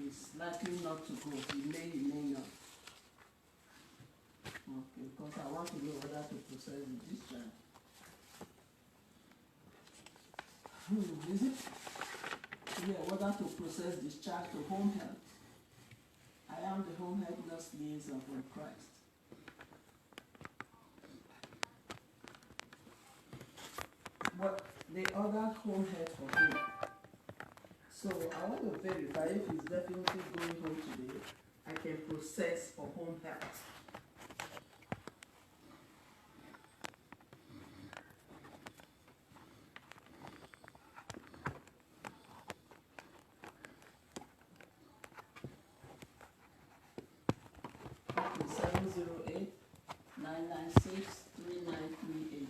is likely not to go. He may not. Okay, because I want to know whether to process the discharge. Is it? Yeah, whether to process discharge to home health. I am the home health nurse liaison from Christ. But they ordered home health for him. So I want to verify if he's definitely going home today. I can process for home health. Okay, 708-996-3938.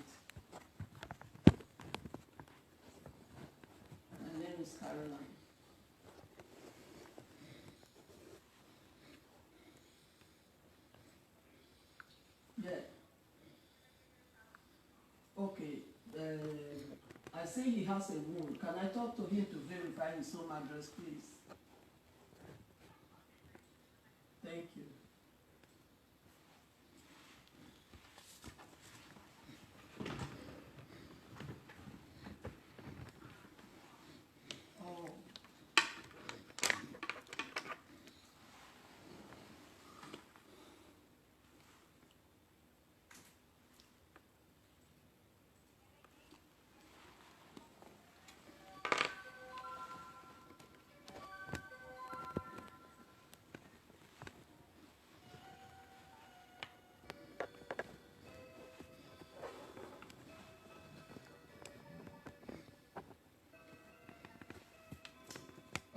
My name is Caroline. Yeah. Okay. I say he has a wound. Can I talk to him to verify his home address, please? Thank you. Oh.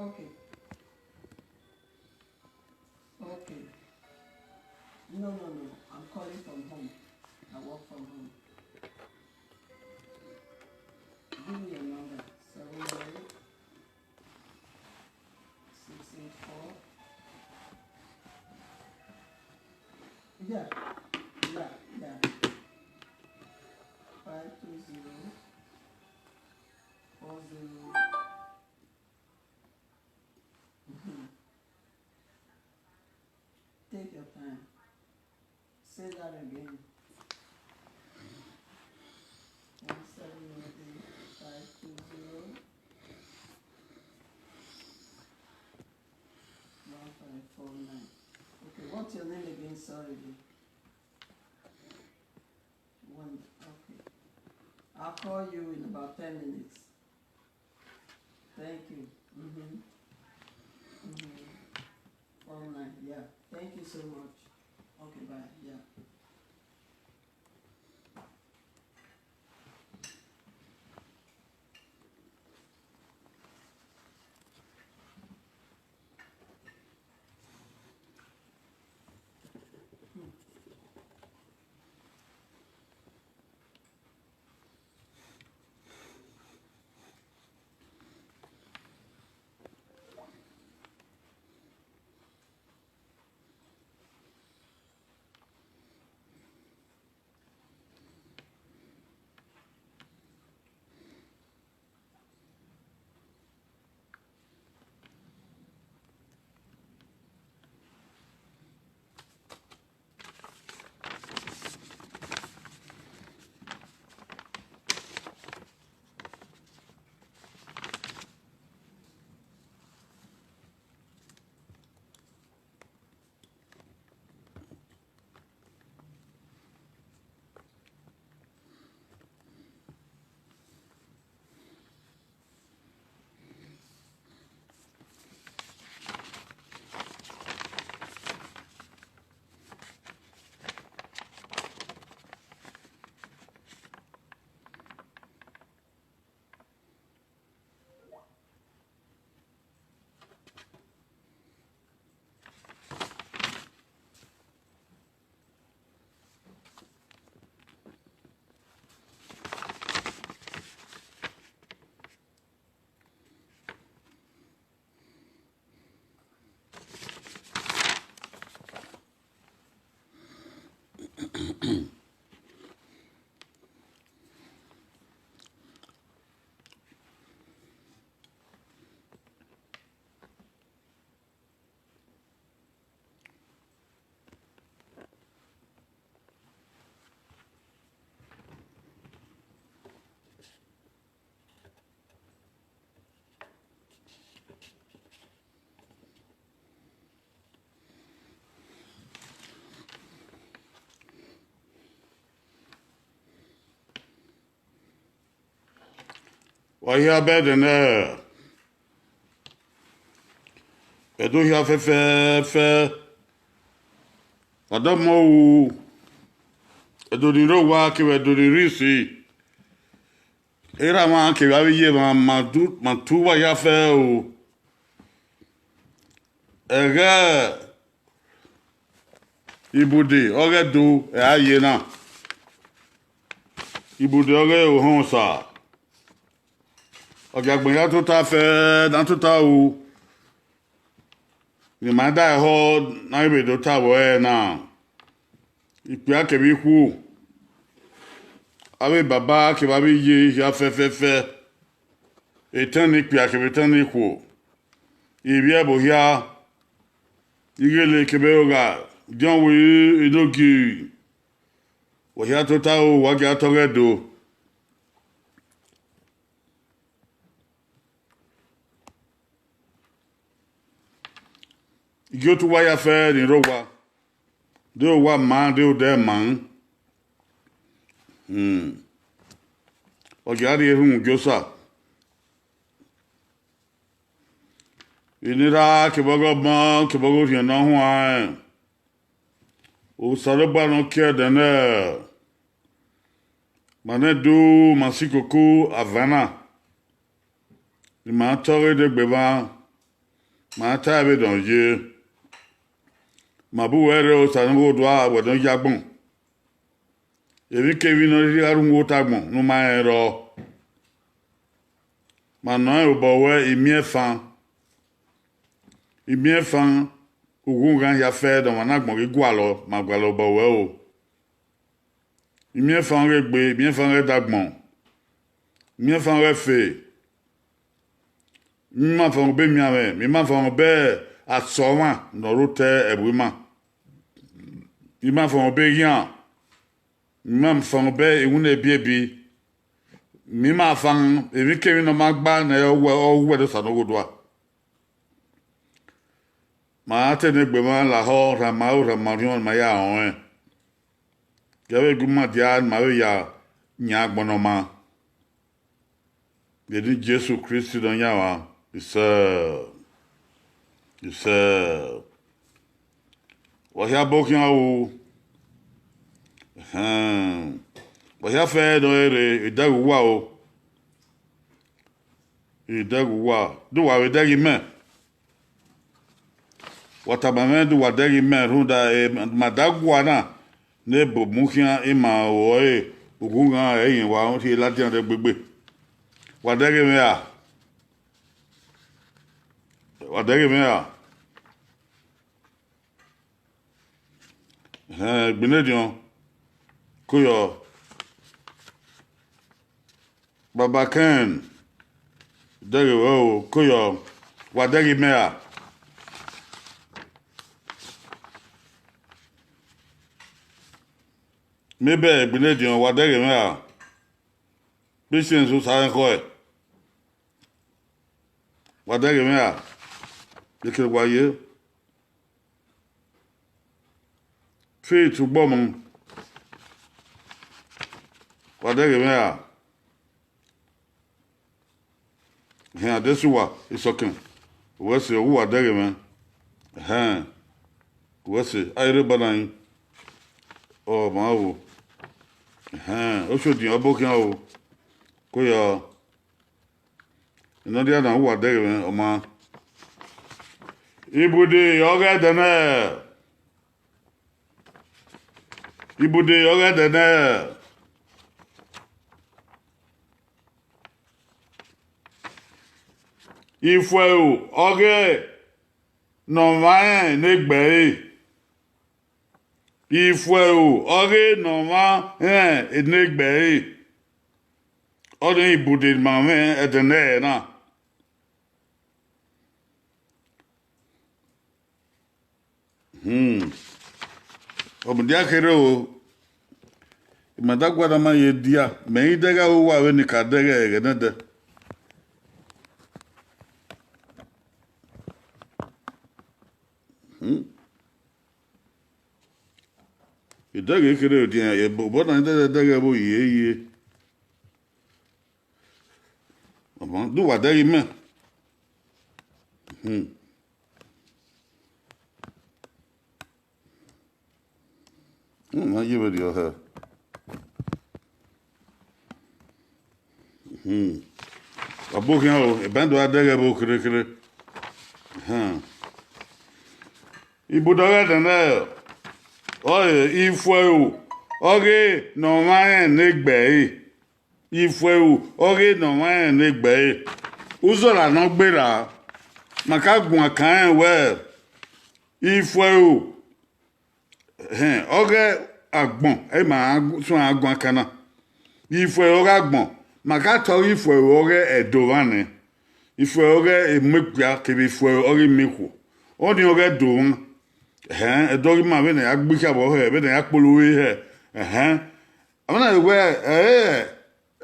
Okay. Okay. No. I'm calling from home. I work from home. Give me your number. 708-684. Yeah. 520-40. Take your time. Say that again. 1708-520-1549. Okay, what's your name again? Sorry. Okay. I'll call you in about 10 minutes. Thank you. 49, yeah. Thank you so much. Okay, bye. Yeah. Wahia bedene. Edo hia fe. Adamo. Edo ni ro wa ke edo ni risi. Era ma ke wa ye ma tu wa ya fe o. Ege ibude oge do e aye na. Ibude oge o hon sa. Oge agbon ya to ta fe dan to ta o. Ni ma da ho na ibe do ta wo e na. Ipe akebi ku. Abe baba ke ba bi ye ya fe. Etan ni pe akebi tan ni ku. Ibi ebo ya igele kebe oga John we inogi wahia tota o wagi atogedo igyo tu waya fe ni rowa de o wa man de o de man wagi ari ehun gyosa inira kebogo bon kebogo hiena ho an o saraba no ke de ne manedu masikoko avana ni ma tore de gbeba ma ta be don ye ma bu were o sanwo do a wedon yagbon ebi kevi no ri arun wo tagbon no ma ero ma no e bo we imie fan ogun gan ya fe do na gbon gwa lo ma gwa lo bo we o imie fan re gbe imie fan re dagbon imie fan re fe mi ma fan be mi ame mi ma fan be asowa no rote ebuma mi ma fan be yan mi ma fan be ehun ebiebi mi ma fan ebi kemi no magba na o do sanogodwa ma te ne gbe ma la ho ramarion ma ya on gawe guma dia ma we ya nya gbono ma de Jesus Christ don ya wa isa wa ya bokin o wa ya fe do ere idagu wa o idagu wa do wa we dagi me watabamendu wadegi me runda madagwa na ne bo mukia ima o ugunga eyin wa o ti latian de gbegbe wadegi me gbinedion kuyo baba ken degi o kuyo wadegi me mebe gbinedion wadegi me patience o sa ko e wadegi me yeke waye faith ugbo mo wadegi me he adesuwa isokin wese o wadegi me wese ayre banan o ma wo o shodi obokin o ko yo ino dia na wadegi me o ma ibude ogedene ifwe o oge no ma negbe ifwe o oge no ma negbe odin ibude ma me edene na omudia kere o madagwa da ma ye dia me idega o wa we ni kadega egenede idega kere o dia ye bo na idega bo ye Bon, do what they mean. I give it your hair. A book, you know, a band of other book. Ibùdókẹ́ tẹ̀lé ọ̀yẹ̀ ìfọ̀ẹ̀wò ọ̀gẹ́ nọ̀wáyẹ̀ nígbẹ̀ẹ́ ìfọ̀ẹ̀wò ọ̀gẹ́ nọ̀wáyẹ̀ nígbẹ̀ẹ́ ụzọ̀rọ̀ anọ gbéra maka gùn àkànyẹ̀ wẹ̀ ìfọ̀ẹ̀wò ọ̀gẹ́ àgbọ̀n ẹ̀ máa tún àgùn àkànnà ìfọ̀ẹ̀wò ọ̀gẹ́ àgbọ̀n maka tọ̀ ìfọ̀ẹ̀wò ọ̀gẹ́ ẹ̀dọ̀wánì ìfọ̀ẹ̀wò ọ̀gẹ́ èmẹ́kùá kébé ìfọ̀ẹ̀wò ọ̀gẹ́ mẹ́kù ọ̀nì ọ̀gẹ́ dọ̀wọ́n dɔgɔ ma bɛ na ya gbi ka bɔ hɛ bɛ na ya kpolo we hɛ amana wɛ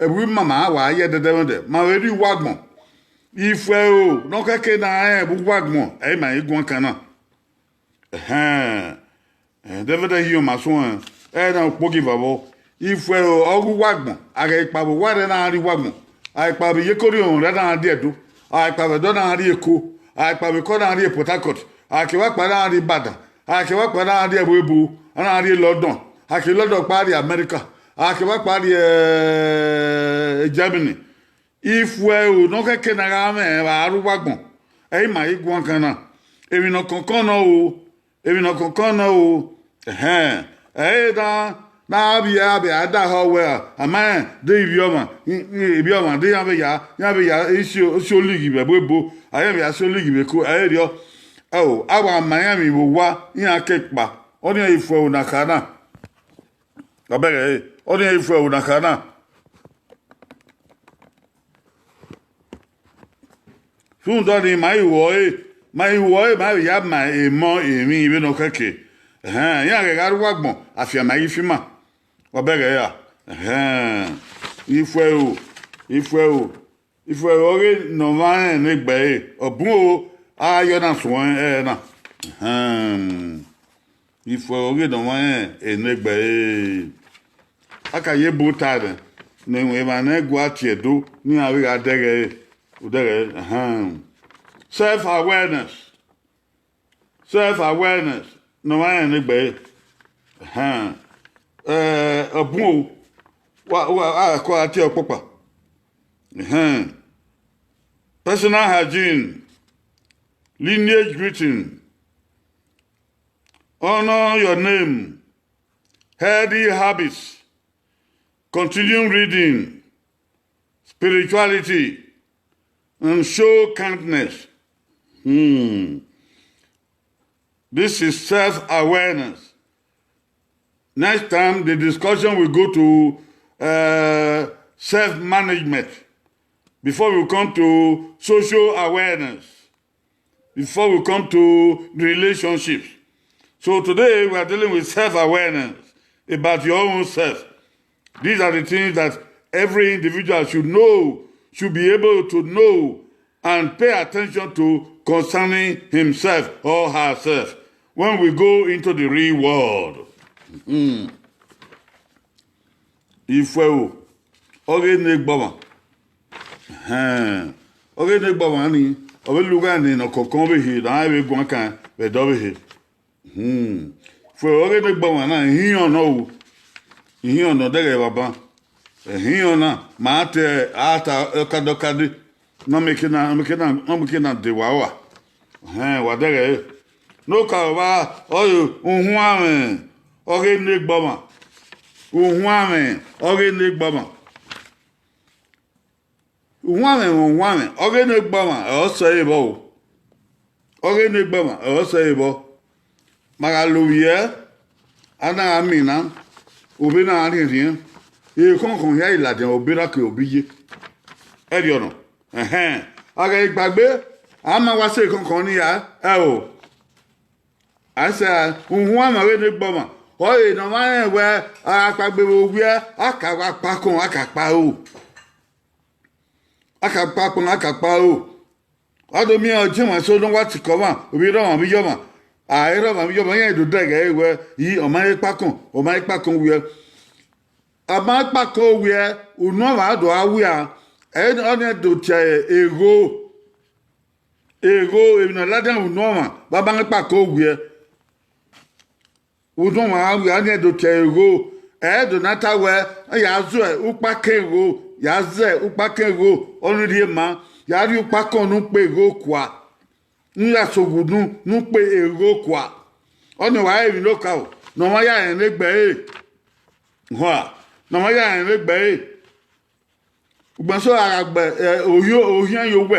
ebi mama wa ayɛ dɛdɛ mɛ dɛ ma wɛ di wagbɔn ifɛ o n'ɔkɛkɛ na ayɛ bu wagbɔn ɛyɛ ma egun kan na dɛfɛ dɛ yi o ma sɔn ɛyɛ na kpoki va bɔ ifɛ o ɔgu wagbɔn agɛ ikpabo wa dɛ na ari wagbɔn ayikpabi yekori o dɛ na adi ɛdo ayikpabi dɔ na adi eko ayikpabi kɔ na adi Port Harcourt akewa kpa na adi Ibadan akewa kpa na adi ebu na adi London ake London kpa adi America akewa kpa adi Germany ifue o no keke na ga me aru wagbon e ma igun kan na èmi no kankan na o na bi ada ho we ama de ibi oma de ya be ya isi oligi be bo aye be ya so oligi be ko aye rio oh awa Miami wo wa yin akekpa oni ifue o na kana abere oni ifue o na kana fun do ni mai wo ma ya ma emo emi ibe no keke ya ga garu wagbon afia mai fima obere ya ifue o ore no ma ne gbe obun o ayo na so na ifue ore no ma ne gbe aka ye botare ne we ma na gwa tiedo ni awe ga dere udere self-awareness no ma ne gbe obun wa ko ati opopa personal hygiene, lineage greeting, honor your name, healthy habits, continue reading, spirituality, and show kindness. This is self-awareness. Next time, the discussion will go to self-management. Before we come to social awareness. Before we come to relationships. So today, we are dealing with self-awareness about your own self. These are the things that every individual should know, should be able to know and pay attention to concerning himself or herself when we go into the real world. If we oge ne gbawa ni obeluga ni no kokon be he na be gun kan be do be he fo oge ne gbawa na hiyan no dere baba hiyan na ma te ata kadokade no mekina de wawa wa dere no ka wa ohun ame oge ne gbawa oge ne gbawa One, oge ne gbama ọsọ ibo oge ne gbama ọsọ ibo maka lowie ana amina obi na ari rin e konkon ya iladen obi ra ke obi ye e ri ono aga igbagbe ama wa se konkon ni ya o asa ohun ama we ne gbama o e no ma we apagbe owi aka wa pakun aka pa o akakpa o ado mi o jima so don wa ti ko ma obi ro ma bi yo ma ro ma bi yo ma yen do dege we yi o ma ipa kan wi a ma ipa kan wi unu wa do awi a on est doté ego even la dan no baba npa ko gwe udun wa we on est doté ego do nata we ya zu upa kego ya ze upa kego onu ri ma ya ri upa kan nu pe ego kwa nla sogudun nu pe ego kwa oni wa even local no wa ya en legbe no wa ya en legbe Gbanso agba ohian yo we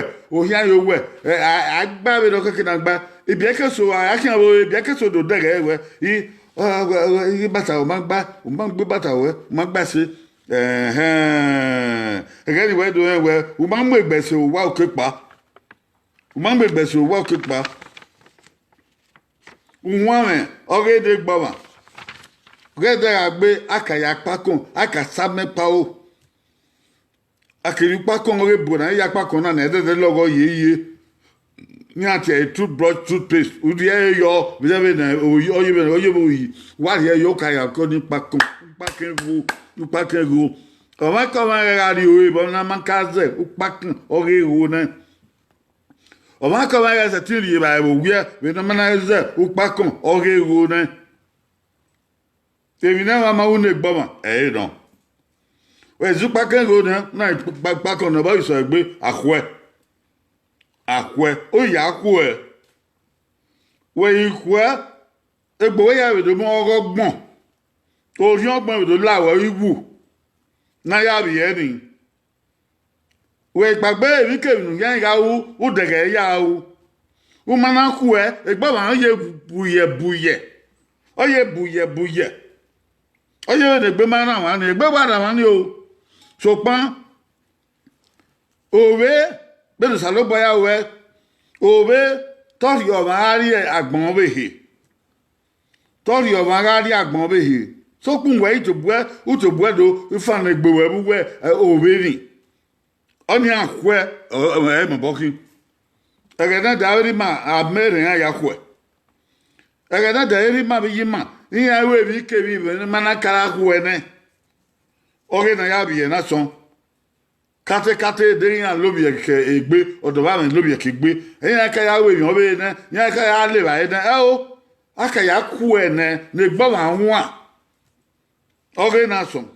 agba be do kekena gba ebi ekeso akin wo ebi ekeso do dere we i bata o magba bata we magba se egeni we do we o ma mu egbese o wa okepa o ma mu egbese o wa okepa unwame ogede gbawa ogede agbe akaya pakon akasame pao akiri pakon ore bona ya pakon na ede logo yeye ni ati e toothbrush toothpaste udi e yo bi se be na oye bo wa ye yo kaya ko ni pakon paken go o ma ko ma ga ri o bo na man kaze o pakon ore ro na o ma ko ma ga se ti ri ba bo wi be na man ze o pakon ore ro na Termina ma une gboma don we zu paken go na pakon no ba so egbe akwe o ya akwe we ikwe egbo ya we do mo ogbon o ri ogbon we do lawo iwu na ya bi eni we gbagbe mi ke nu yan ga u dege ya u mana ku egbo ma ye buye oye de gbe ma na wa ni egbe gbada wa ni o so pan owe be do salo boya we owe tori o ma ri agbon behe tori o ma ri agbon behe so kun we to bue do ifa na egbe we bu we owe ni oni akwe e mo boki egena da ri ma amere ya kwe egena da ri ma bi yima ni awe bi ke bi mana kara ku ene oge na ya bi na son kate de yan lobi ke egbe odo ba mi lobi ke egbe eyan ka ya we mi obe na yan ka ya le ba na o aka ya ku ene ne gba wa hu a oge na son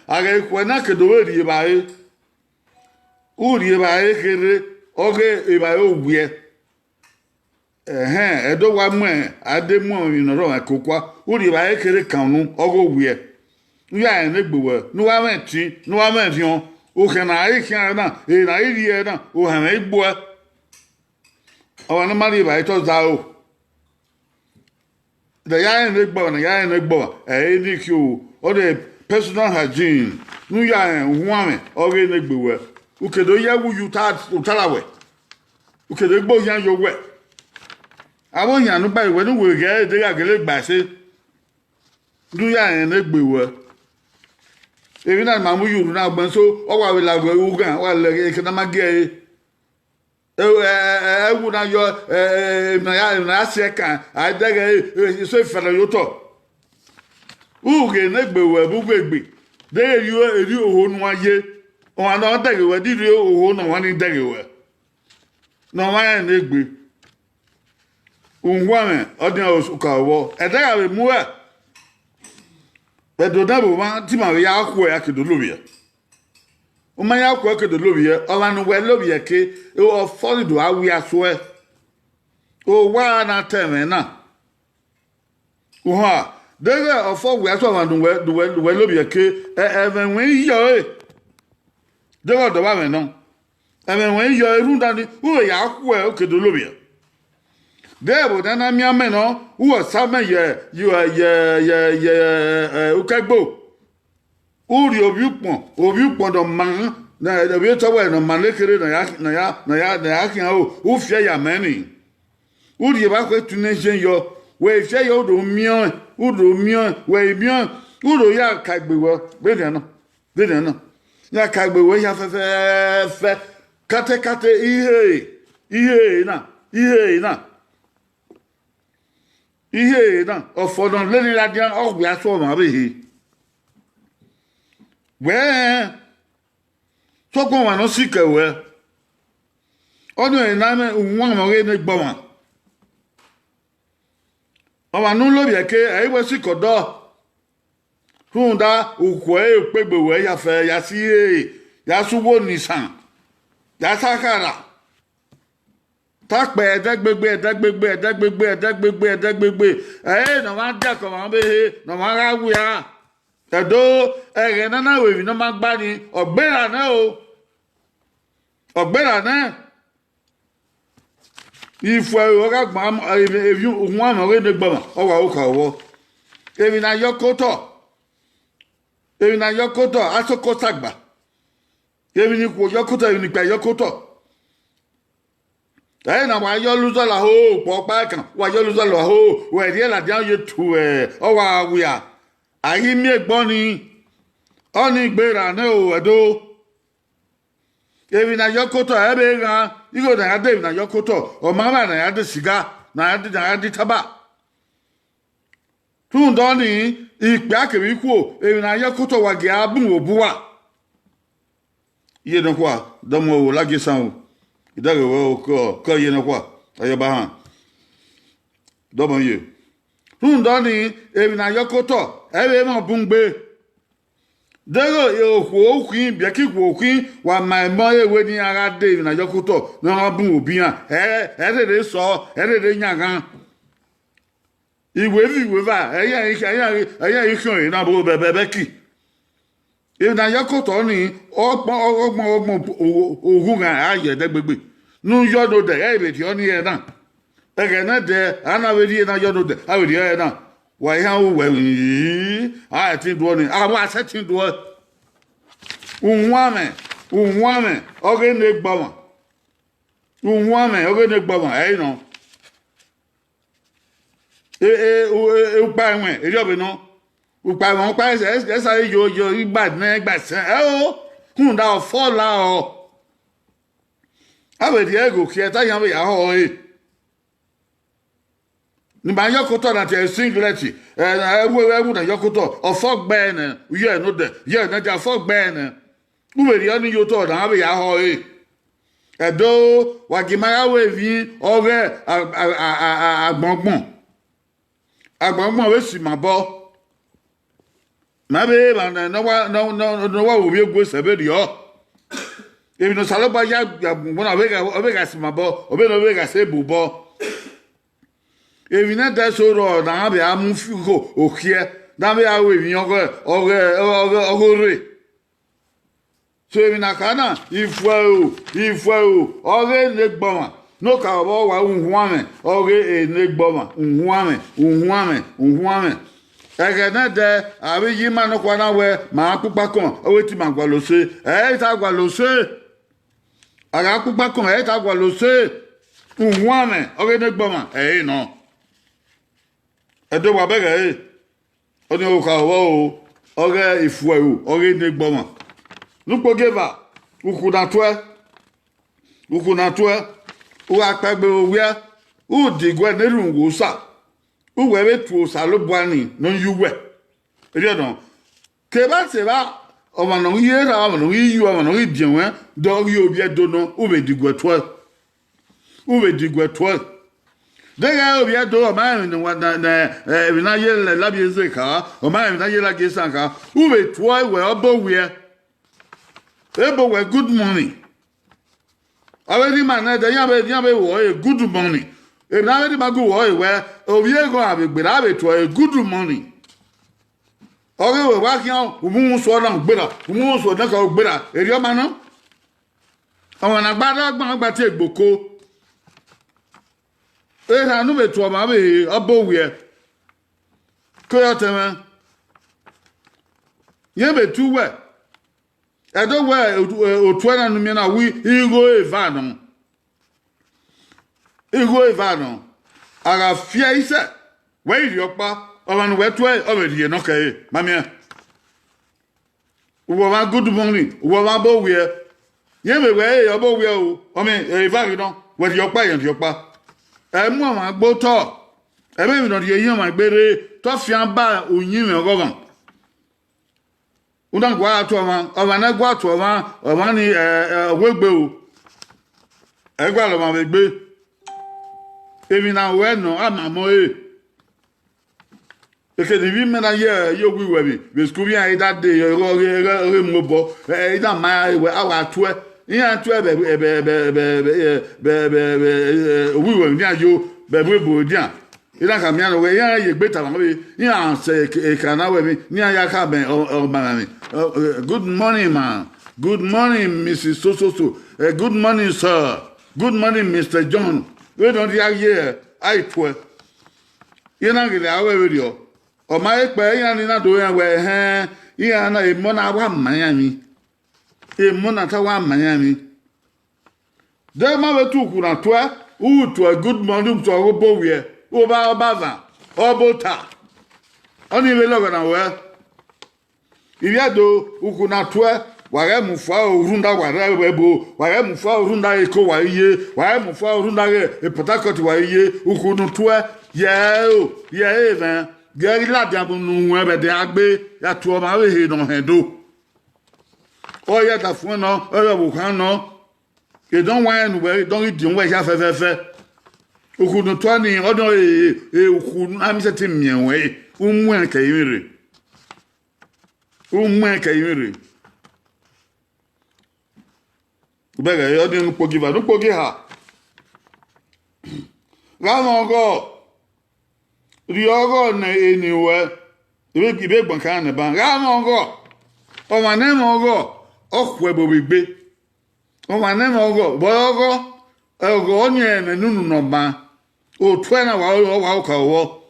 aga ku na ke do we ri ba e uri ba e kere oge e ba o gbe edo wa mu ade mu inoro akokwa uri ba ekere kanu ogo wie ya en egbewe nu wa meti on o kana ai kan na e na iri e na o ha na igbo o na mari ba ito za o da ya en egbo e ni ki o de personal hygiene nu ya en huame o ge negbewe ukedo ya wu utarawe ukedo egbo yan yo we àwọn yan nu ba iwe nu we ge de ga gele gba se du ya en egbewe ebi na ma mu yuru na gbon so o wa we lago ewu gan wa le ke na ma ge ewu na yo na se kan a de ge so ifere yo to u ge negbewe bu gbegbe de eri oho nu aye o na de ge we di ri oho na wa ni de ge we no wa en egbe unwame odin osuka wo edega be mu e bedo da bo ma ti ma ya ku ya kedo lobie o ma ya ku kedo lobie o la nu we lobie ke o fo do awi aso e o wa na teme na o ha dega o fo we aso ma nu we lobie ke even when yo e dega do ba me no even when yo eru da ni o ya ku e kedo lobie Debo dana mi ameno uo same ye ukagbo uri obiupon do man na obi to we no man lekere na ya kin o fie ya meni uri ba ko tunation yo we fie yo do mion we mion uro ya kagbewo be de no ya kagbewo ya fe kate ihe na ofodon leni ladian ogbe aso ma be he ouais so ko wa no sika we onu e na me nwa mo re ne gbo wa nu lo bi ke e we sika do tunda ukwe pegbe we ya fe ya si ya suwo nisan ya sakara takpe edegbegbe no ma ja ko ma be no ma ra wu ya edo ere na we no ma gba ni ogbera na ifo o ga gba evi nwa ma we ne gba o wa o ka wo evi na yokoto asoko sagba evi ni ko yokoto evi ni pe yokoto na wa yo luzo la ho po pa kan wa yo luzo la ho we ri la dia ye tu o wa wia ayi mi egbon ni oni gbera na o edo evi na yokoto ebe ga igo na ade na yokoto o ma ma na ade siga na ade taba tun do ni ipe akemi ku evi na yokoto wa ge abun obuwa iye don kwa do mo la ge san o idare wo ko ye na kwa ayo ba han do mo ye tun do ni evi na yokoto ebe mo bungbe dego yo ko okin bi ki ko okin wa ma mo ewe ni ara de evi na yokoto no bun obi han de so de nyagan iwe va eya ikun na bo bebe ki evi na yokoto ni ogbon ogun gan aye degbegbe nu yodo de ebe ti oni e na ege na de ana we di na yodo de a we di e na wa ya wo we a ti do ni a wa se ti do unwame oge ne gbawa unwame oge ne gbawa e no upa enwe eri obe no upa won pa esa yo igba na gba san o kun da o fola o abe di ego ki eta yan be ya ho ni ba yokoto na te singlet ewu na yokoto ofogbe na ye no de ye na ja fogbe na uberi oni yoto na abe ya ho edo wagimara we vi ore agbongbon we si mabo mabe ba no wa obi egwo sebe di o ebi no saloba ya bona obega si mabo obe no obega se bubo ebi na da soro na abe amu figo okie na be awe vi ogore so ebi na kana ifo ore le gboma no ka bo wa unhuame ore le gboma unhuame ege na de abi yi ma no kwa na we ma akupa kan owe ti ma gwa lo se ta gwa lo se aga akupa kan ta gwa lo se unhuame ore le gboma no edo wa bege oni o ka wo ore ifu ore le gboma nupo geva ukuna twe u akpagbe owia u digwe neru ngosa u wewe tu osa lo bwani no yuwe eri odon ke ba se ba o ma no yera o ma no yu o ma no dienwe do yi obi edono u be digwe twe dega obi edo o ma ni wa na ebi na ye la bi ezeka o ma ni na ye la gesanka u be twe we obo we ebo we good morning already man na de yan be wo good morning e na already ma go wo we obi ego abegbera abeto good morning ore we wa kian umu so na gbera umu so na ka gbera eri o ma no awon na gbada gba ti egboko e na nu beto o ma be obo we ko yo teme ye betu we edo we otuana no mi na wi igo evano aga fia ise we ri opa o ma no we tu o me ri no kai mami uwo ma good morning uwo ma bo we ye me we obo we o me evano no we ri opa yen ri opa e mu awon agbo to e me mi no ri yin ma gbere to fi an ba oyin mi ogogan Una gwa atoma, na gwa atoma, ni wegbe o. Egwa lo ma wegbe. Emi na we no amamo e. Eke di vi me na ye yo wi we bi. Be school yan ida de yo mo bo. Ida ma we awa atwe. Yan atwe be wi we ni ajo be bo dia. Ida ka mi ano we yan ye gbe ta ma be. Yan se e kana we mi. Ni ya ka ben o ma mi. Good morning, man. Good morning, Mrs. So. Good morning, sir. Good morning, Mr. John. We don't hear I twe. You know, get our video. Or my pay, and not doing where hand. Yeah, no, a mona one Miami. A monata one Miami. There, mother took one twe. Ooh, to a good morning to our bowie. Over Bava. Or Bota. Only we look at our. If you do, who could not twe, why mufa runda whatever, why mufa runda eco, why ye, why mufa runda a potacot, why ye, who could not twe, yeah, man, Gary Ladiabun, wherever they are be, that to my head on her do. Oh, yet a phone, or a volcano. You don't want where you don't eat your way, half a who could not turn in, or no, who couldn't, I'm setting me away, when came. Ka yiri bega yo din pogi ba no pogi ha ga mo go ri ogo na eniwe ibe gbon kan na ba ga mo go o ma ne mo go okwe bo bigbe o ma ne mo go bo ogo onye na nunu no ba o twe na wa ka wo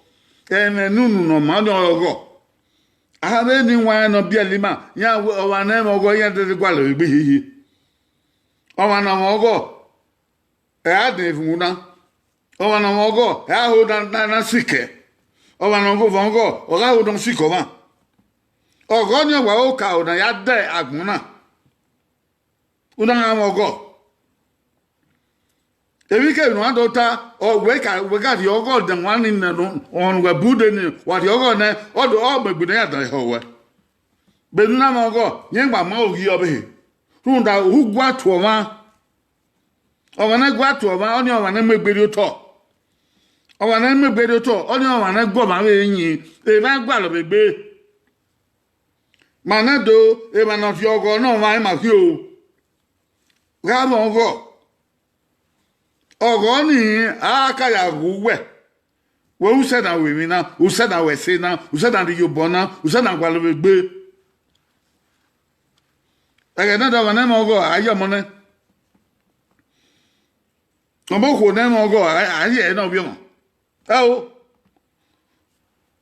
na nunu no ma no ogo Abe ni wa no bia lima ya wa na mo go ya de gwa lo gbe hihi o wa na mo go e ade funa o wa na mo go e a ho na sike o wa na go fon go o ga ho don siko ma o go ni wa o ka o na ya de agbona una na mo go ebi ke no adota o we ka di ogo de wan ni no on we bude ni wa di ogo na o do o gbegbe ya da ho we be na ma ogo yen gba ma ogi obe tun da hu gwa to ma o wa na gwa to ma o ni o wa na megberi to o wa na megberi to o ni o wa na gbo ma we yin e ba gwa lo begbe ma na do e ma na fi ogo no wa ma ki o ga mo ogo Ogoni aka ya guwe. We use na we na, use na we se na, use na di yobona, use na gwa lo gbe. Ege na da wana mo go ayo mo ne. Obo ko ne mo go aye na obi mo. O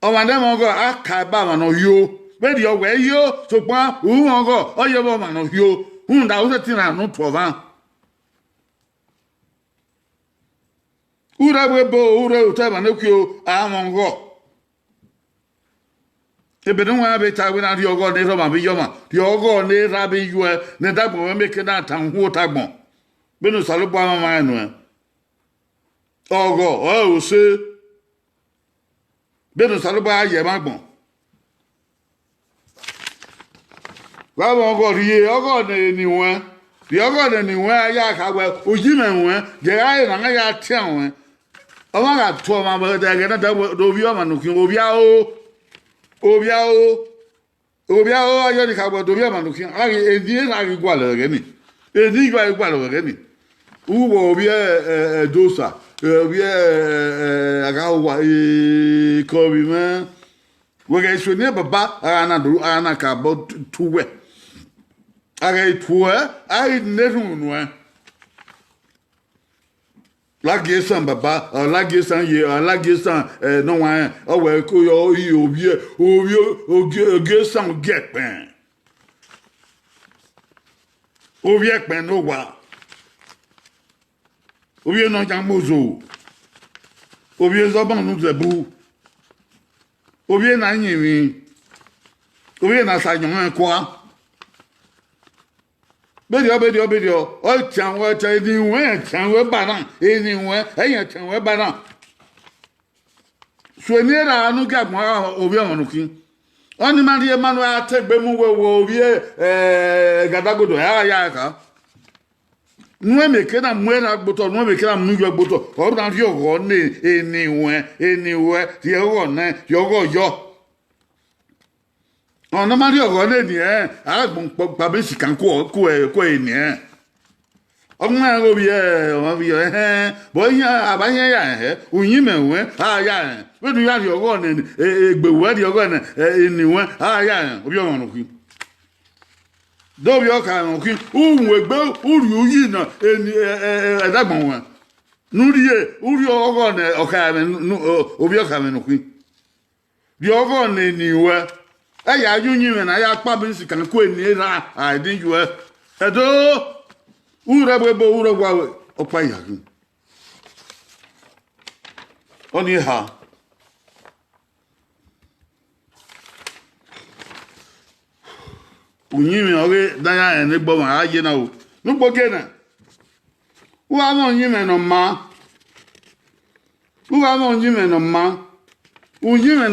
wana mo go aka ba ma no yo. Be di o we yo so pa u mo go oyo bo ma no yo. Hun da use ti na no to van. Ura webo ura utaba nekyo amongo ebedun wa be ta we na ri ogo ne ro ma bi yoma ri ogo ne ra bi yu e ne dagbo me ke na tan hu tagbon benu salubo ama enu ogo o se benu salubo aye magbon wa ogo ri ogo ne ni won ri ogo ne ni won ya ka we oji me won je ai na ya tian won Oma ga to ma ba da ga na do bi o ma no kin obia o ayo ni ka bo do bi o ma no kin ari edi na ri gwa le re ni edi gwa le re ni u wo bi dosa bi aga wa ko bi ma wo ga so ni baba ana ka bo tuwe aga tuwe ai ne nu La gesan baba, la gesan ye, la gesan non wa o we ko yo obi gesan gepen. Obi ekpen no wa. Obi no jan mozo. Obi zo ban nu zebu. Obi na nyimi. Obi na sa nyon kwa. Bedio. O chanwe ni we chanwe baran. Eni we eyan chanwe baran. So ni ra anu ga mo obi onukin. Oni mari Emmanuel ategbe mu wo wie gadagodo ya ka. Nwe meke na mwera gboto, nwe meke na mwe gboto. O na ri ogo ne eniwe ye ogo ne yogo yo. Ona mari ogo ne ni ara gbon pa be sikan ko eni Ọmọ go bi o bi bo yan abanye ya unyi menwe ya we du ya ri ogo ne egbewu ri ogo ne eniwe ya obi o ron ku do bi o ka ron ku unwe gbe uri uyi na eni edagbon wa nuriye uri ogo ne o ka me obi o ka me no ku bi ogo ne eniwe ya unyi me na ya pa bi sikan ko eni ra I think you edo ura bebo ura gwa opa ya gu oni ha unyi mi oge danya ene gbo ma aje na o nugbo gena uwa mo unyi me no ma unyi me no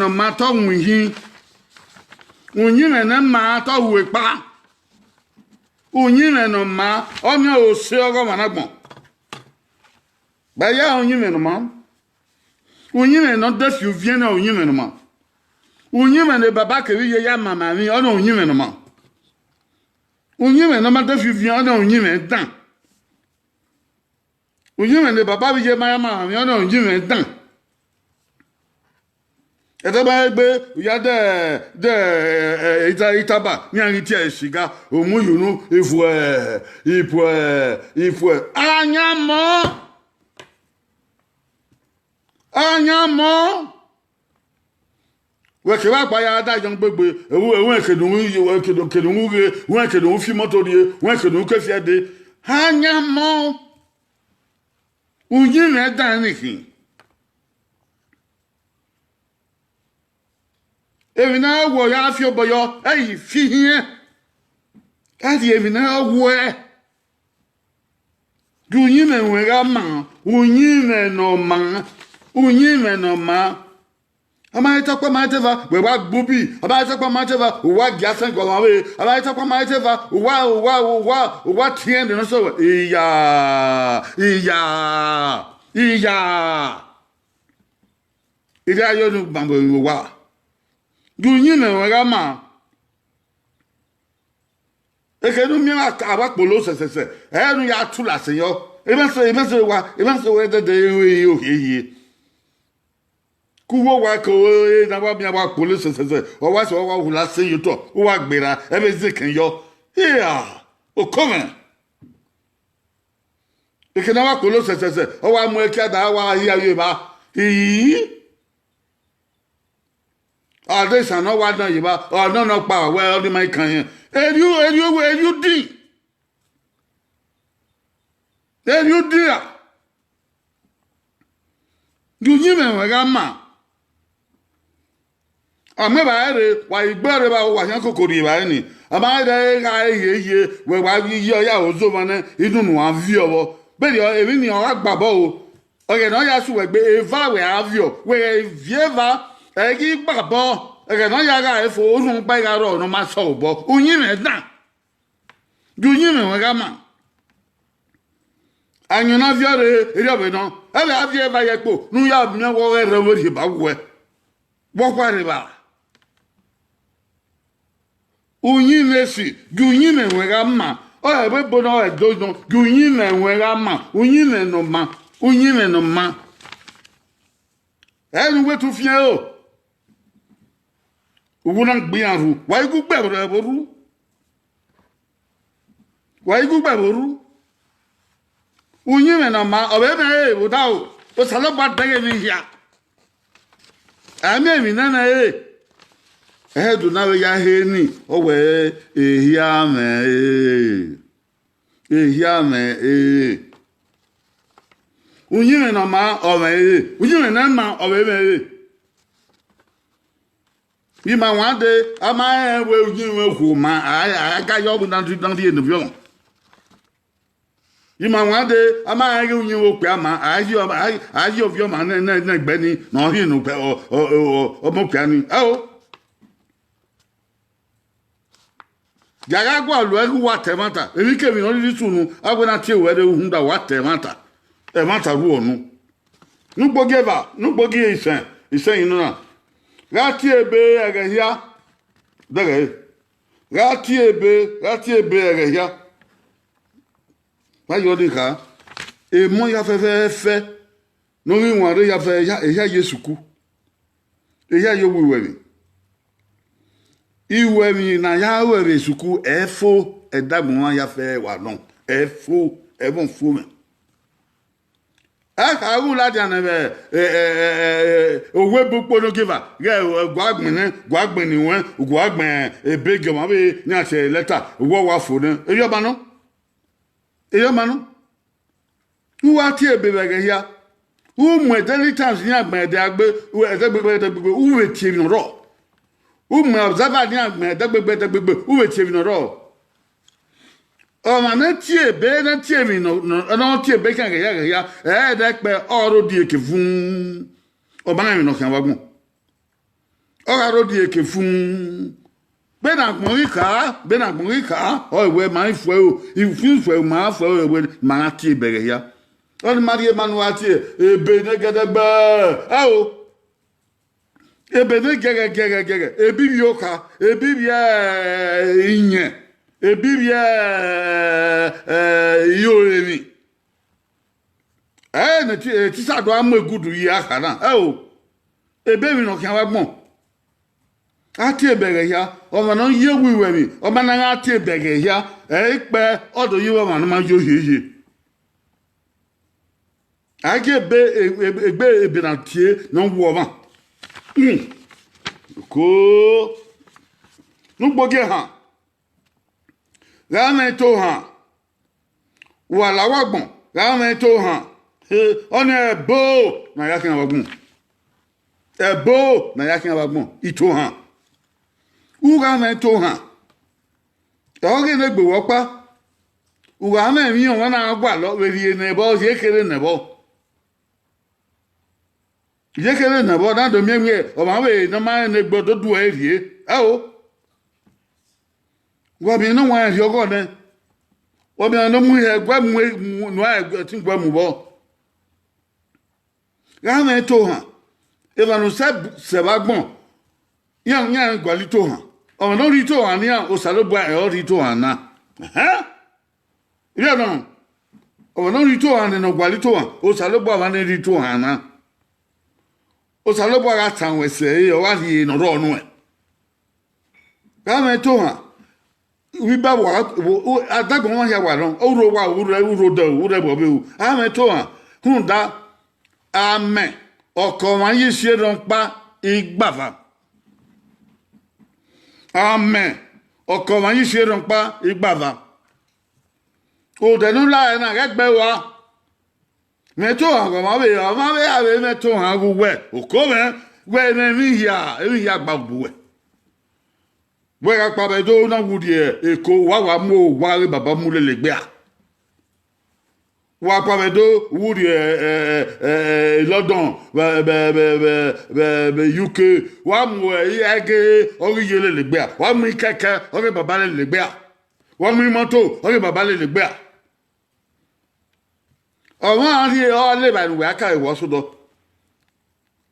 ma to unyi me na ma to we pa unyi me no ma omi o se ogo managbon ba ya unyi me no ma unyi me no de fi vien na unyi me no ma unyi me ne baba ke wi ya mama mi ona unyi me no ma unyi me no ma de fi vien ona unyi me dan unyi me ne baba wi je mama mi ona unyi me dan Etaba egbe ya de itaba ni an ti e siga omuyunu ifue anyamo we ke wa pa ya da jon gbegbe ewu ekedun fi moto rie we ekedun ke fi ade anyamo unyi me dan nikin Evina wo ya fi oboyo fi hie adi evina wo dunyi me wera ma unyi me no ma ama itakwa ma teva we wa gbobi aba itakwa ma teva wa giasan go ma we aba itakwa ma teva wa tien de no so iya ida yo nu bambo wa dunyi me wera ma ekenu mi aba polo sesese enu ya tula se yo even so we de ohiye kuwo wa ko na wa mi aba polo sesese o wa so wa hula se yo to o wa gbera e be zikin yo o come ekenu wa polo sesese o wa mu eki ada wa hiya yo ba Ade sana wa dan yiba o no pa we o di mai kan yen you din you dia you me we ga ma ame ba ere wa igbere ba wa yan kokori ba ni ama ere ga ye we wa yi ya ozo ma na idunu an vi owo be ri ebi ni o agbabo o oge no ya su we gbe eva we avio we vieva egi gbabo ege no ya ga efo onu pa ga ro no ma so bo unyi me dan dunyi me we ga ma anyu na viore eri obe no ele avie ba ye po nu ya mi wo re wo ri ba wo kwa re ba unyi me si dunyi me we ga ma o ebe bo no e do no dunyi me we ga ma unyi me no ma enu we tu fie o Ugunan gbiyanru wa igu gbeboru unyi me na ma obe me o da o salo ba dege mi ya ami mi na du na we ya he ni o we ehia me unyi me na ma o me unyi me na ma obe me Bi ma wande ama we uji we ku ma aga yo bu dan di enu bio. Bi ma wande ama aga uji we ku ama aji of ma na gbe ni no hi nu pe o mo pe ni. Jagagwa luegu wa temata. Ebi kemi no di sunu. Agwena tie wede hunda wa temata. Temata ru onu. Nugbogeva, nugbogi isen. Isen inuna. Gati ebe egehia. Dege. Gati ebe egehia. Ma yodi ka. E mo ya fe. No ri won re ya fe ya Yesuku. Ya yo wiwemi. Iwemi na ya wewe suku efo edagbon ya fe wa non. Efo ebon fo me. Ka ru la dia na be owe bupo no giver. Ge gwagbin ni won, gwagbin ebege ma be ni ase letter, wo wa fo ne. Eyo ba no. Uwa ti ebebe ya. Umwe daily times ni agbe de agbe, uwe ti mi ro. Umwe observer ni agbe dagbegbe, uwe ti mi ro. O ma na ti mi no ti ebe kan ya, de pe oro di eke fun. O ba na mi no kan wagun. O ga ro di eke fun. Be na gbon ri ka, o we ma ifu o, ifu ma fo o we ma ti ebe ya. On Marie Manuati, ebe negedebe, ebe negegegege, ebi yoka, ebi inye, ebi yoremi. Ne ti sa do amu egudu yi akana, ebe mi no kan wa gbon. Ati ebege ya, o ma no ye wiwe mi, o ma na ati ebege ya, pe odo yi wa ma no ma yo yeye. Age be ebirantie no woman. Ko no gboge han. Ga me to han. Wa la wagbon, ga me to han. On ebo na yakin wagbon. Ebo na yakin wagbon. Ito han. U ga me to han. Oge ne gbe wo pa. U ga me mi won na agba lo we ri nebo je kere nebo. Yekere na bo na do mienwe o ma we na ma ne gbodo du erie gwa bi no wa ri ogo ne o bi no mu he gwa mu no a tin gwa mu bo ga me to han e ba no se ba gbon yan gwa li to han o no ri to han ni o salo gba e o ri to han na ile no o no ri to han no gwa li to han o salo gba wa ni ri to han na. O salobo ga tan wese o wa ri no ro nu e ga me to han wi ba wa adagbon wa ya wa ron o ro do bo be o a me to han kun da amen oko wa yi se ron pa igbava amen oko wa yi se ron pa igbava o de nu la na ga gbe wa meto hango ma be ave meto hango we okome we me mi ya gbagbu we ga pa be do na wudi eko wa mo wa re baba mu lelegbe a wa pa be do wudi London be UK wa mu ege ori yele lelegbe a wa mu keke ori baba lelegbe a wa mu moto ori baba lelegbe a ọmọ àrí ọlẹ́ ìbànúwẹ̀ aka ìwọ́ sódọ́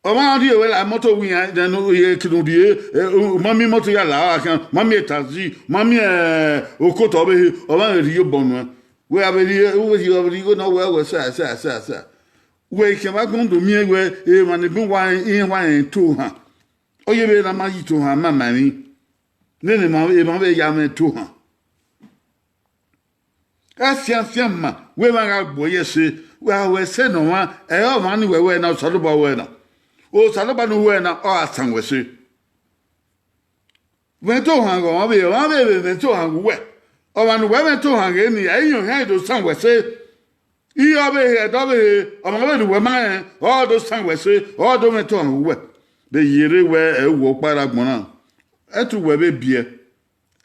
ọmọ àrí ìwẹ́ la mọ́tò wíyàn ẹnu iye kìnnìdì mọ́mí mọ́tò yà láwọ́ akẹ́ mọ́mí ẹ̀tàzí mọ́mí òkòtò ọbẹ̀ ọmọ àrí yóò bọ̀nù ẹ̀ wẹ́ abẹ́rí yóò náà wẹ́ sẹ́ wẹ́ ìkẹwàá gbọ́ndọ̀ mí ẹgbẹ́ ìmọ̀nìbí wáyé tó hàn ó yẹ bẹ́ẹ̀ náà má yí tó hàn má màrí lẹ́nu ìmọ̀ bẹ́ẹ̀ yà mẹ́ tó hàn. Afiam ma we ma ga boye se we se no wa e o ma ni we na so do we na o so do ba no we na o asan we se we to han go ma be to han we o ma no we to han ge ni e yun han do san we se I o be he do be o ma be we ma o do san we se o do me to han we be yire we e wo para gbon na e tu we be bie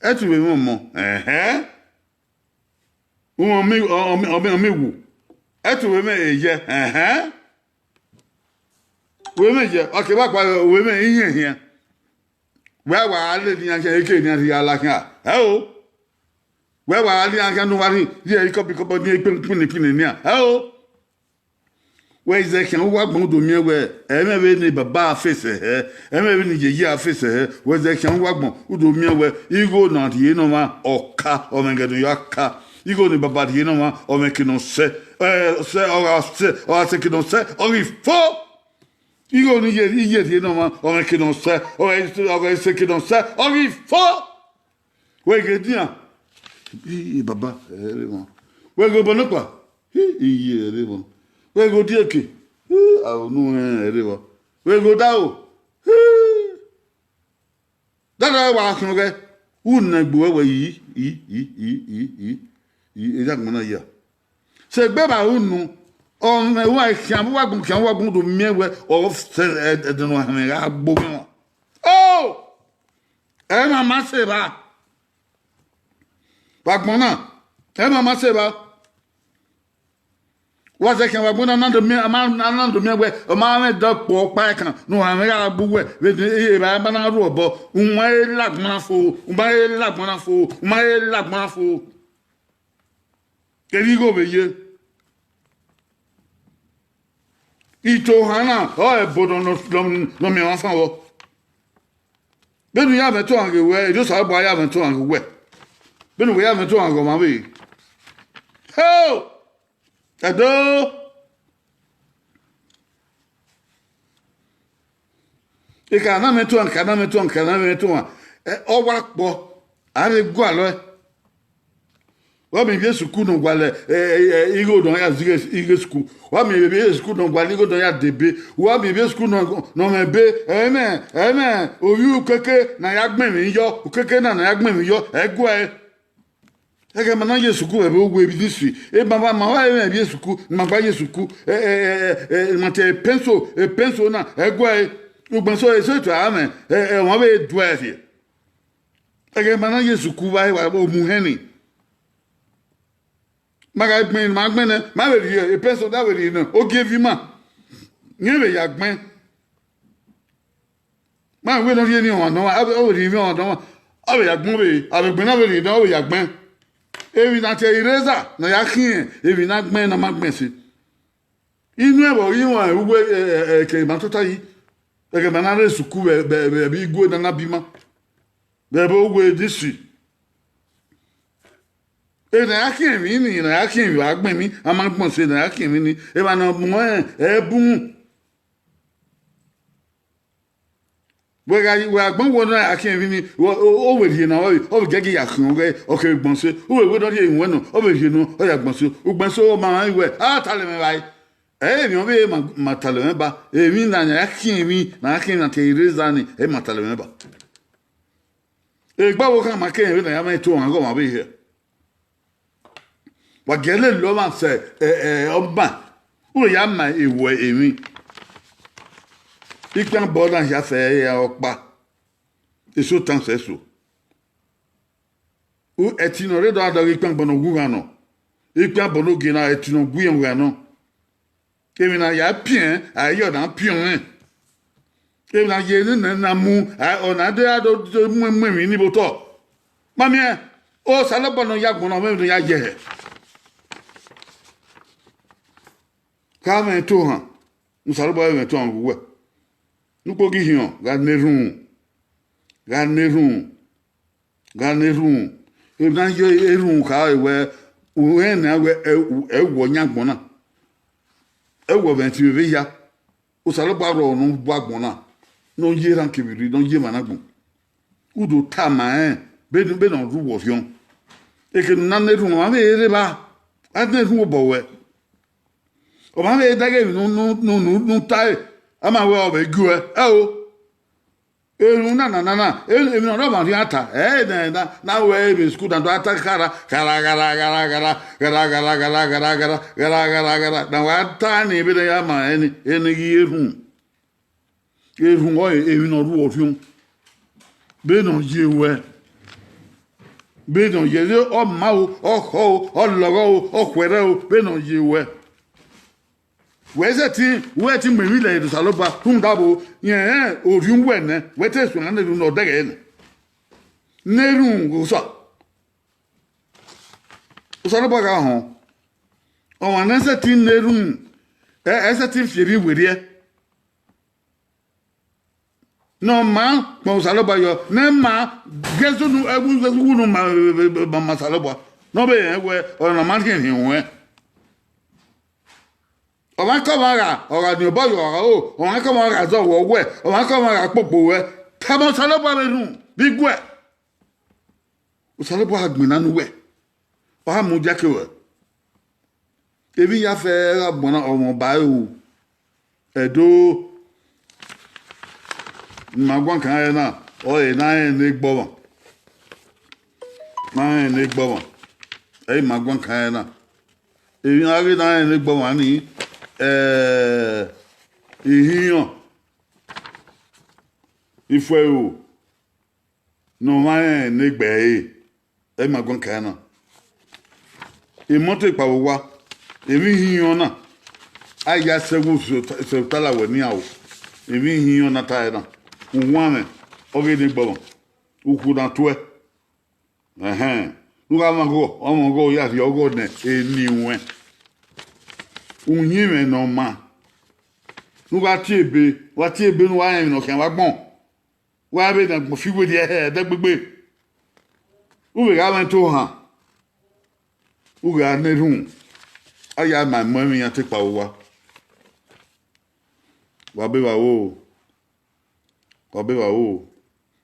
e tu we mo omi wu etu we me ye we me je o ke ba pa we me yin yin we wa le ni an se ke ni ati ala kan we wa ali anga no wari ye iko bi ko bo ni pin ni a o we ze kan wa gbon do mi we e me be ni baba face e me be ni jeje face we ze kan wa gbon do mi we igo na ti no ma oka o me gedu yaka igo ni baba ti no ma o me kino se se kino se o ri fo igo ni ye ti no ma o me kino se o se kino se o ri fo we gedia baba we go bono kwa iye re bon we go dieke ah no re bon we go dawo dada wa kan ge una gbo we yi e da gbona ya se gbe ba unu on me wa kan wa gun do miewe of de no ha me ga gbo mo oh e ma ma se ba Wagmona, mama seba. Was I can wagmona nando me a man nando me where a man dog pork packer, no I buwe with the banana robo, my lap manafo, my lap manafo, my lap manafo. Can you go over here? Ito Hana, oh, a bodo no me on fire. Then we have a tongue away, just how I have a tongue away. Ben we have to go, mammy. Ho! Ado! E kana me to an. O wa po. Are go alo. Wa me bi suku no gwale igo don ya zige suku. Wa me bi suku no gwale igo don ya debe. Wa me bi suku no me be. Amen. O yu keke na ya gbe mi yo. O keke na ya gbe mi yo. Ego Ege mana Yesuku ebe ogwe bi disi e baba ma wa e bi Yesuku ma gba Yesuku ma te penso na egwe ugbanso e so to amen won be du afi ege mana Yesuku wa o mu heni maga gbin ma gbin na ma be ri e penso da we ri na o give ma nye be ya gbin ma we no ri ni won no o ri mi won no o be ya gbin be abegbin na be ri na o be ya gbin evi na te ireza na ya kin evi na gben na magben si inu ebo yiwon ugwe ke ma tota yi ege ma na re suku be bi igwe na bima be bo ugwe disi na ya kin mi ni na ya kin wa gben mi amagbon se na ya kin mi ni e ba na mo ebun we agbon wo na akin vi ni o we ri na o gege ya kan o ke gbon se o we do ri enwe no o be ri no o ya gbon se o gbon se o ma we tale me bai mi o be ma tale me ba mi na ya kin mi na akin na te reza ni ma tale me ba gba wo kan ma ken na ya ma to an go ma be here wa gele lo ma se o ba o ya ma ewe emi Ikpan boda ya fe ya okpa. Eso tan seso. U etinore do adori ikpan bono gugano. Ikpan bono gina etino guyen gano. Kemina ya pien ayo na pion. Kemina ye na mu ona de ado mu mi ni boto. Mami o sala bono ya gbono me ya je. Ka me to han. Musalo boy me to an guwe. Nuko gi hion ga nerun e na yo erun ka we na we ewo nyagbon na ewo ben ti be ya o salo gbaro nu gbagbon na no ye ran kebiri no ye managbon udo tama be no ru wo fion e ke na nerun ma be ere ba a nerun bo we o ma be dage no tai ama we o be gu o elu na elu no ma ri ata na we be school dan ata kara na wa ta ni be ya ma eni gi erun o emi no ru ofiun be no ye we be no ye o ma o ho o logo o kwere o be no ye we we ti memi le do saloba hum dabo yen oriun we ne we te so na ne no dege ne nerun go so Usalaba ga ho. O wa na se tin nerum. Ese tin fieri werie. No ma, mo usalaba yo. Ne ma gezu nu ewu nu ma salaba. No be we o na man kin hinwe. O ma ko ma ga, o ga ni bo yo ga o ma ko ma ga zo wo we, o ma ko ma ga popo we. Ta mo salaba be nu, bi gwe. Usalaba agbina nu we. O ha mu jake we. Ebi ya fe abona o mo ba o. Edo magwan kan na o e na ne gbo. Na ne gbo. Ei magwan kan na. Ebi ari na ne gbo ani ihiyan ifwe o no ma ne gbe ei magwan kan na. Imoto ipawo wa èmi hiyan na aya segun so tala we ni awo èmi hiyan na ta na unwa me oge de gbo uku na to nuga mango omongo ya fi ogo ne eni wen unyin me no ma nuga tiebe nu wa yen no kan wa gbon wa be na fi we de gbegbe u be ga men to han u ga nerun aya ma mami ya te pa wa be wa o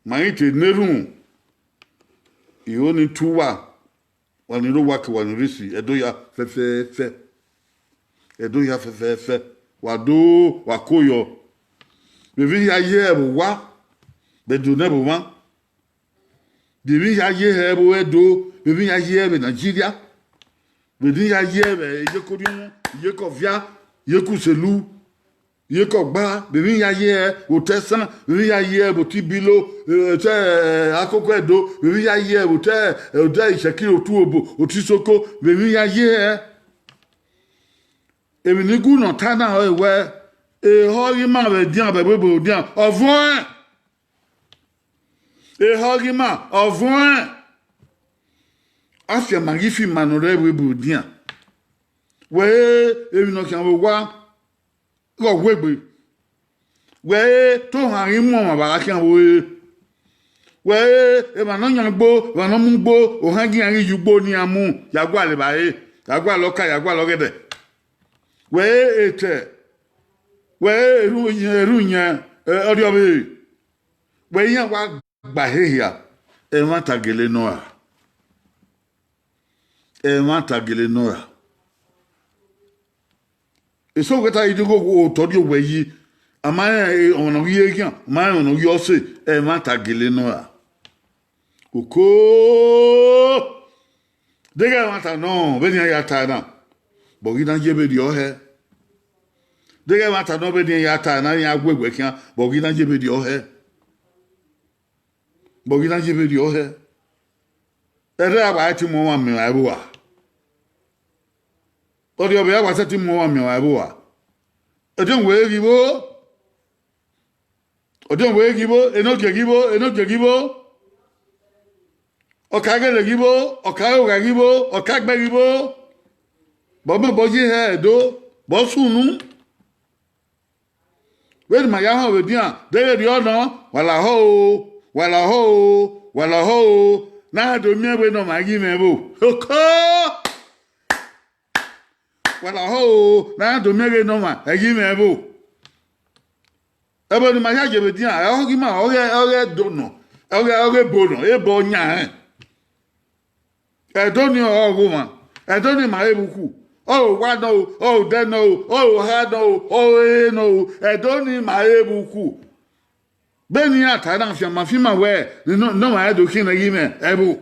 ma ite nerun iyo ni tuwa wa ni ro wa ke wa ni risi edo ya fe wa do wa koyo be vi ya ye wa be do ne bo ma be vi ya ye bo edo be vi ya ye be Nigeria Bedi ya ye kodi mu ye ko via ye ku selu ye ko gba bebi ya ye o tesan bebi ya ye bo tibilo te akoko edo bebi ya ye bo te o da iseki otu obo otisoko bebi ya ye emi ni gu no tana o we ho yi ma be dian be bo dian ovon ho yi ma ovon afia magifi manore webu dia we emi no kan wa go wegbe we to han ri mo ma ba kan we e ma no yan gbo wa no mu gbo o han gi an ri jugbo ni amu yagwa le bae yagwa loka yagwa logede we ete we eru nya ori obi we yan wa gba hehia e ma tagele noa matagele nora eso geta idigo o todi owe yi ama ono yi egian ma ono yi ose matagele nora oko dega mata no be ni ya ta na bogi na jebe di ohe dega mata no be ni ya ta na ya gwegwe kian bogi na jebe di ohe ere aba ti mo wa mi wa odi obe ya kwase ti mo wa mi wa wa odon we gibo enoje gibo okagele gibo okayoga gibo okagbe gibo bo me boji he do bo sunu we ma ya ha we dia de di ono wala ho na do mi we no ma gi me bo oko wala ho na do mi we no ma gi me bo ebe ni ma ya je be dia o gi ma o do no o bo no e bo nya e do ni o go ma e do ni ma e buku o wa no o de no o ha no o e no e do ni ma e buku beni ata na fi ma we no ma do kin na yime ebu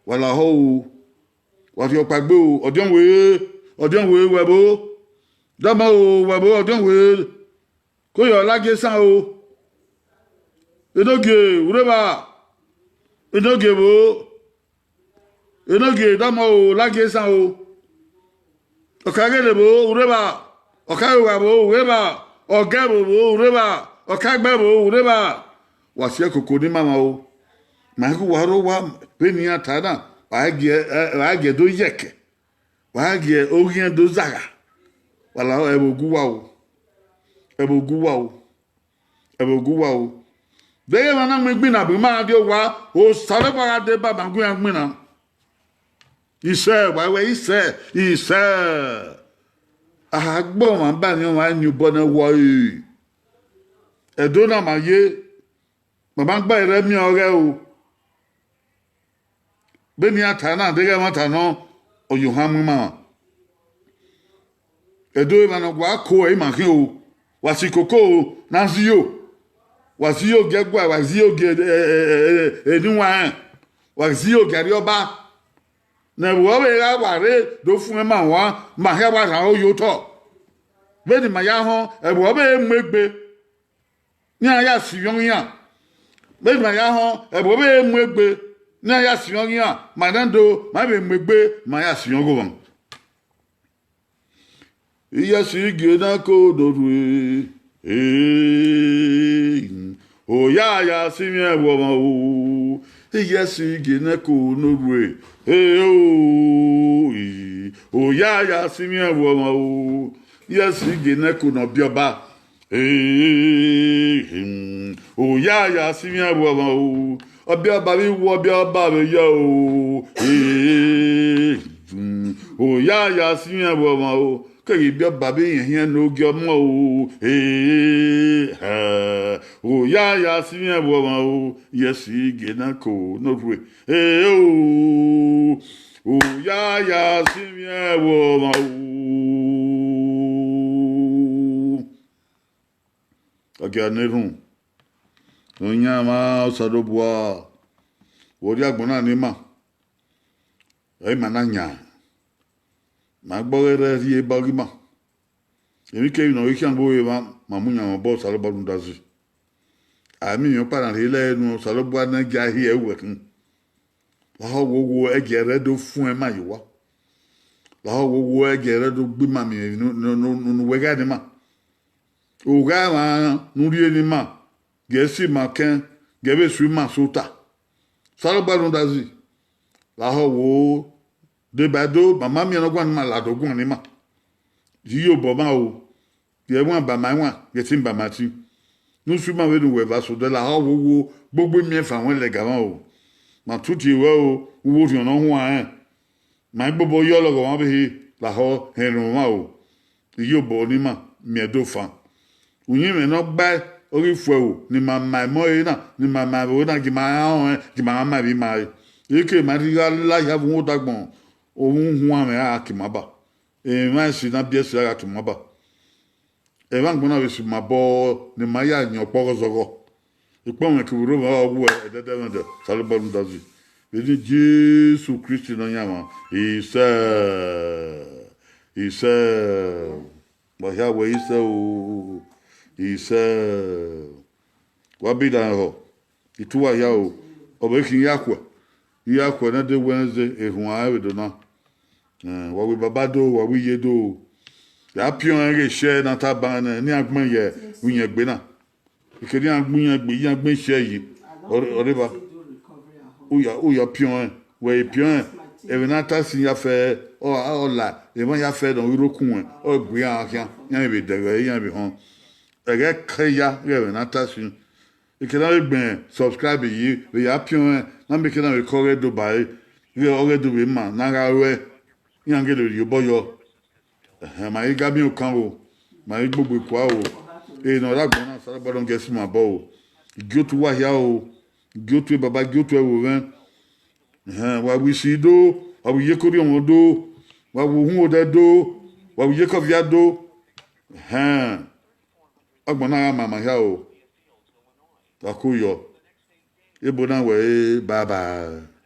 wala ho wa fi opagbe o odon we webo dama o webo odon we ko yo lage san o enoge ureba enoge bo enoge dama o lage san o okagele bo ureba okayo bo ureba ogebo bo ureba okagbe bo ureba wasie kokoni mama o ma ku waro wa beni ata na wa ge do yeke wa ge orien do zaga wala eboguwa o eboguwa o eboguwa o bẹ́ẹ̀ wọn náà gbin náà bí máa di wa o sáré bára dé bàbá gbin náà gbin náà iṣẹ́ wàwẹ̀ iṣẹ́ àgbọ̀ wọn bá ní wọn á ní bọ́ náà wọ̀ yìí ẹ̀dọ́ náà máa yé bàbá gbà ẹ̀rẹ́ mi ọ̀rẹ́ o bẹ́ẹ̀ ni àtà náà dẹ́gẹ́ wọn tà náà ọ̀yọ̀ hàn mú máa ẹ̀dọ́ ìmọ̀ wà á kó ẹ̀ máa kí o wà sí kókó o náà sí yóò. Wazio gegwa wazio ge enuwa wazio gari oba na wo we ga ware do fun ma wa ma he wa ran o yo to be ni ma ya ho e wo be megbe ni aya siyon yan be ni ma ya ho e wo be megbe ni aya siyon yan ma dan do ma be megbe ma ya siyon go won iya si ge na ko do ru oya ya simi ewo ma o iyesi gene ko norue oya ya simi ewo ma o iyesi gene ko no bioba oya ya simi ewo ma o obioba bi wo obioba be ya o oya ya simi ewo ma o kegi bia babi yen no gi omo o ya si mi abo ma o yesi gena ko no rue o ya si mi abo ma o aga nerun onya ma osadobua wori agbona ni ma e mananya ma gbogere rie bagima emi ke no ikan boye ma munya mo bo salo balun dazu ami yo para ile no salo bua na ja hi ewekin la ho wo egere do fun e ma yiwa la ho wo egere do gbi ma mi no wega ni ma o ga ma nu rie ni ma gesi ma ken gebe su ma sota salo balun dazu la ho wo de bado mama mi no gwan ma la do gwan ni ma yi yo bo ma o ye wan ba ma wan ye tin ba ma ti nu su ma we do we va so de la ha wo gbogbo mi fa won le ga wan o ma tuti we o wo ri ona hu an ma gbogbo yo lo go wan be la ho henru ma o yi yo bo ni ma mi do fa unyin me no gba ori fu o ni ma mo e na ni ma o na gi ma gi ma bi ma ike ma ri la ya bu o dagbon ohun hu ame akimaba ma si na bia si akimaba e ban gbona we si mabo ni maya nyo poro zogo ipon ke wuro ba ogu e dede salbaru dazi be ni Jesus Christ no nyama isa ba ya we isa wa bida ho ituwa ya o obekin yakwa na de Wednesday ehun awe do na wa we babado wa we yedo ya pion ere share na ta ban ni agbon ye unye gbe na ikeri agbon ye gbe yan gbe share yi oreba o ya pion we pion e na ta sin ya fe o la e mo ya fe don irokun o gbe yan yan be dere yan be hon ere kreya re na ta sin ikeri gbe subscribe yi we ya pion na me ke na we kore Dubai we ore Dubai ma na ga we yan ge le boyo ma yi gabi o kan o ma yi gbogbo kwa o e no la gbona sara bodon ge si ma bo o gyotu wa ya o gyotu baba gyotu e wo ren wa wi si do wa wi yekori on do wa wo hun o de do wa wi yeko via do agbona mama ya o takuyo ebo na we bye bye.